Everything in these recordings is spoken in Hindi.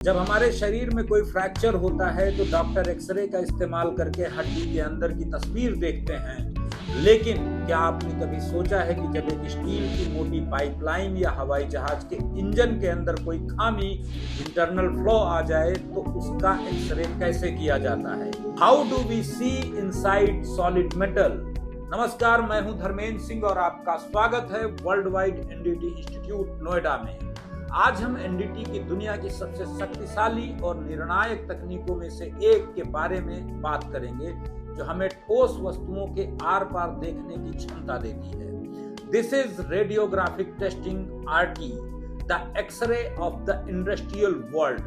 जब हमारे शरीर में कोई फ्रैक्चर होता है तो डॉक्टर एक्सरे का इस्तेमाल करके हड्डी के अंदर की तस्वीर देखते हैं। लेकिन क्या आपने कभी सोचा है कि जब एक स्टील की मोटी पाइपलाइन या हवाई जहाज के इंजन के अंदर कोई खामी, इंटरनल फ्लो आ जाए तो उसका एक्सरे कैसे किया जाता है? How do we see inside solid metal? नमस्कार, मैं हूं धर्मेंद्र सिंह और आपका स्वागत है world wide NDT institute Noida में। आज हम एनडीटी की दुनिया की सबसे शक्तिशाली और निर्णायक तकनीकों में से एक के बारे में बात करेंगे जो हमें ठोस वस्तुओं के आर पार देखने की क्षमता देती है। This is radiographic testing RT, the X-ray of the industrial world.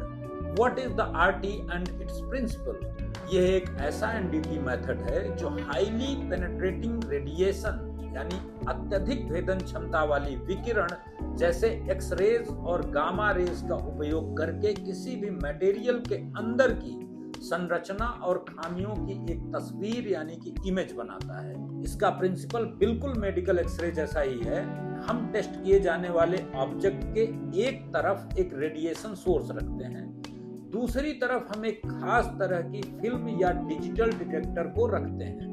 What is the RT and its principle? यह एक ऐसा एनडीटी मेथड है जो हाईली पेनिट्रेटिंग रेडिएशन यानी अत्यधिक भेदन क्षमता वाली विकिरण जैसे एक्सरेज और गामा रेज का उपयोग करके किसी भी मटेरियल के अंदर की संरचना और खामियों की एक तस्वीर यानी कि इमेज बनाता है। इसका प्रिंसिपल बिल्कुल मेडिकल एक्सरे जैसा ही है। हम टेस्ट किए जाने वाले ऑब्जेक्ट के एक तरफ एक रेडिएशन सोर्स रखते हैं, दूसरी तरफ हम एक खास तरह की फिल्म या डिजिटल डिटेक्टर को रखते हैं।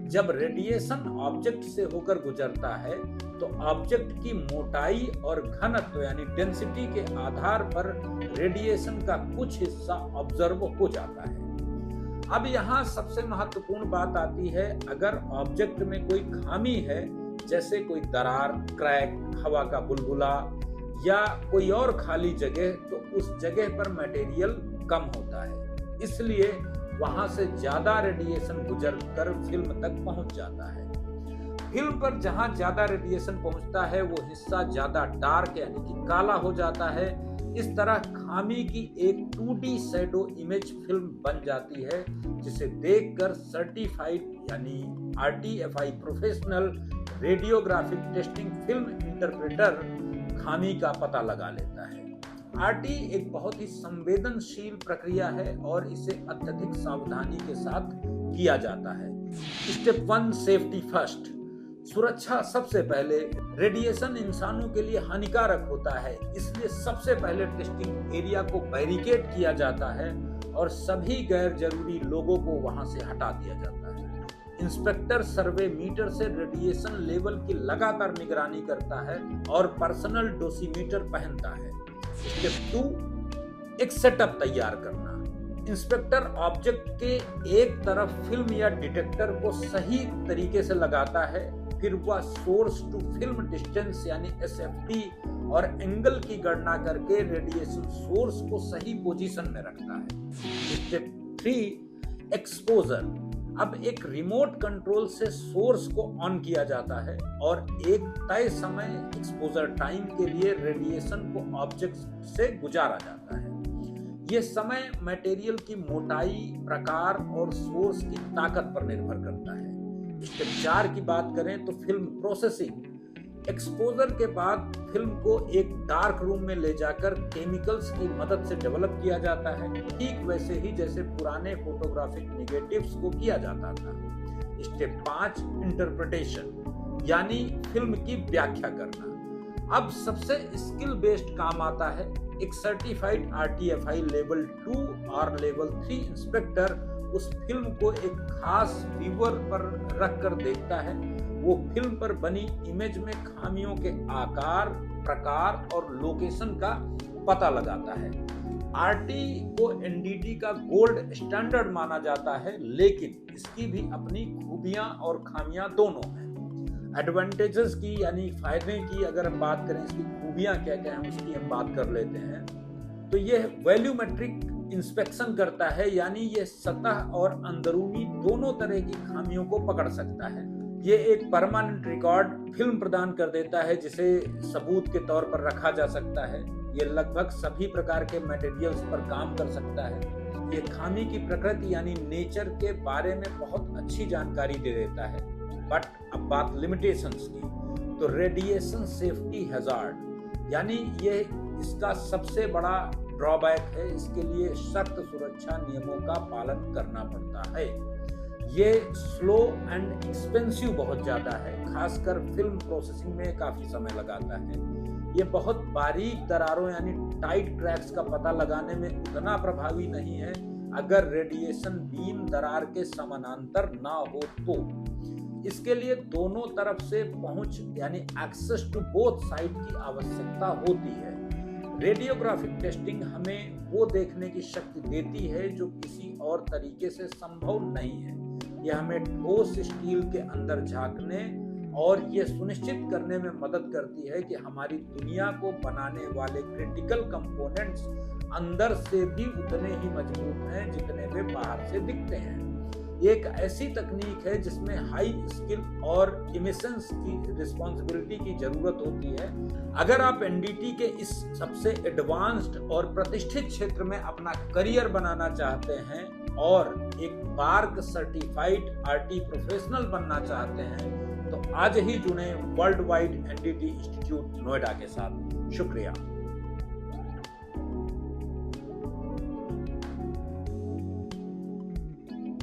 जब रेडिएशन ऑब्जेक्ट से होकर गुजरता है तो ऑब्जेक्ट की मोटाई और घनत्व यानी डेंसिटी के आधार पर रेडिएशन का कुछ हिस्सा ऑब्जर्व हो जाता है। अब यहाँ सबसे महत्वपूर्ण बात आती है, अगर ऑब्जेक्ट में कोई खामी है जैसे कोई दरार, क्रैक, हवा का बुलबुला या कोई और खाली जगह, तो उस जगह पर मटेरियल कम होता है, इसलिए वहां से ज्यादा रेडिएशन गुजरकर फिल्म तक पहुंच जाता है। फिल्म पर जहां ज्यादा रेडिएशन पहुंचता है वो हिस्सा ज्यादा डार्क यानी कि काला हो जाता है। इस तरह खामी की एक 2D शैडो इमेज फिल्म बन जाती है जिसे देखकर सर्टिफाइड यानी RTFI professional radiographic testing film interpreter खामी का पता लगा लेता है। आरटी एक बहुत ही संवेदनशील प्रक्रिया है और इसे अत्यधिक सावधानी के साथ किया जाता है। Step 1, safety first. सुरक्षा सबसे पहले। रेडिएशन इंसानों के लिए हानिकारक होता है, इसलिए सबसे पहले टेस्टिंग एरिया को बैरिकेड किया जाता है और सभी गैर जरूरी लोगों को वहां से हटा दिया जाता है। इंस्पेक्टर सर्वे मीटर से रेडिएशन लेवल की लगातार निगरानी करता है और पर्सनल डोसीमीटर पहनता है। स्टेप 2, एक सेटअप तैयार करना। इंस्पेक्टर ऑब्जेक्ट के एक तरफ फिल्म या डिटेक्टर को सही तरीके से लगाता है, फिर वह सोर्स टू फिल्म डिस्टेंस यानी SFD और एंगल की गणना करके रेडिएशन सोर्स को सही पोजीशन में रखता है। Step 3, exposure. अब एक रिमोट कंट्रोल से सोर्स को ऑन किया जाता है और एक तय समय एक्सपोजर टाइम के लिए रेडिएशन को ऑब्जेक्ट से गुजारा जाता है। यह समय मटेरियल की मोटाई, प्रकार और सोर्स की ताकत पर निर्भर करता है। स्टेप 4 की बात करें तो फिल्म प्रोसेसिंग। एक्सपोजर के बाद फिल्म को एक डार्क रूम में ले जाकर केमिकल्स की मदद से डेवलप किया जाता है, ठीक वैसे ही जैसे पुराने फोटोग्राफिक नेगेटिव्स को किया जाता था। स्टेप 5, इंटरप्रिटेशन यानी फिल्म की व्याख्या करना। अब सबसे स्किल बेस्ड काम आता है। एक सर्टिफाइड RTFI लेवल 2 और लेवल 3 इंस्पेक्टर उस फिल्म को एक खास व्यूअर पर रखकर देखता है। वो फिल्म पर बनी इमेज में खामियों के आकार, प्रकार और लोकेशन का पता लगाता है। आरटी को एनडीटी का गोल्ड स्टैंडर्ड माना जाता है, लेकिन इसकी भी अपनी खूबियां और खामियां दोनों हैं। एडवांटेजेस की यानी फायदे की अगर हम बात करें, इसकी खूबियां क्या क्या हैं उसकी हम बात कर लेते हैं। तो यह वॉल्यूमेट्रिक इंस्पेक्शन करता है, यानी यह सतह और अंदरूनी दोनों तरह की खामियों को पकड़ सकता है। ये एक परमानेंट रिकॉर्ड फिल्म प्रदान कर देता है जिसे सबूत के तौर पर रखा जा सकता है। ये लगभग सभी प्रकार के मटेरियल्स पर काम कर सकता है। ये खामी की प्रकृति यानी नेचर के बारे में बहुत अच्छी जानकारी दे देता है। बट अब बात लिमिटेशंस की, तो रेडिएशन सेफ्टी हैजार्ड यानी ये इसका सबसे बड़ा ड्रॉबैक है। इसके लिए सख्त सुरक्षा नियमों का पालन करना पड़ता है। ये स्लो एंड एक्सपेंसिव बहुत ज्यादा है, खासकर फिल्म प्रोसेसिंग में काफी समय लगाता है। ये बहुत बारीक दरारों यानी टाइट क्रैक्स का पता लगाने में उतना प्रभावी नहीं है अगर रेडिएशन बीम दरार के समानांतर ना हो तो। इसके लिए दोनों तरफ से पहुंच यानी एक्सेस टू बोथ साइड की आवश्यकता होती है। रेडियोग्राफिक टेस्टिंग हमें वो देखने की शक्ति देती है जो किसी और तरीके से संभव नहीं है। यह हमें ठोस स्टील के अंदर झांकने और ये सुनिश्चित करने में मदद करती है कि हमारी दुनिया को बनाने वाले क्रिटिकल कंपोनेंट्स अंदर से भी उतने ही मजबूत हैं जितने वे बाहर से दिखते हैं। एक ऐसी तकनीक है जिसमें हाई स्किल और इमिशंस की रिस्पॉन्सिबिलिटी की जरूरत होती है। अगर आप एनडीटी के इस सबसे एडवांस्ड और प्रतिष्ठित क्षेत्र में अपना करियर बनाना चाहते हैं और एक बार्क सर्टिफाइड आरटी प्रोफेशनल बनना चाहते हैं तो आज ही जुड़ें world wide NDT institute Noida के साथ। शुक्रिया।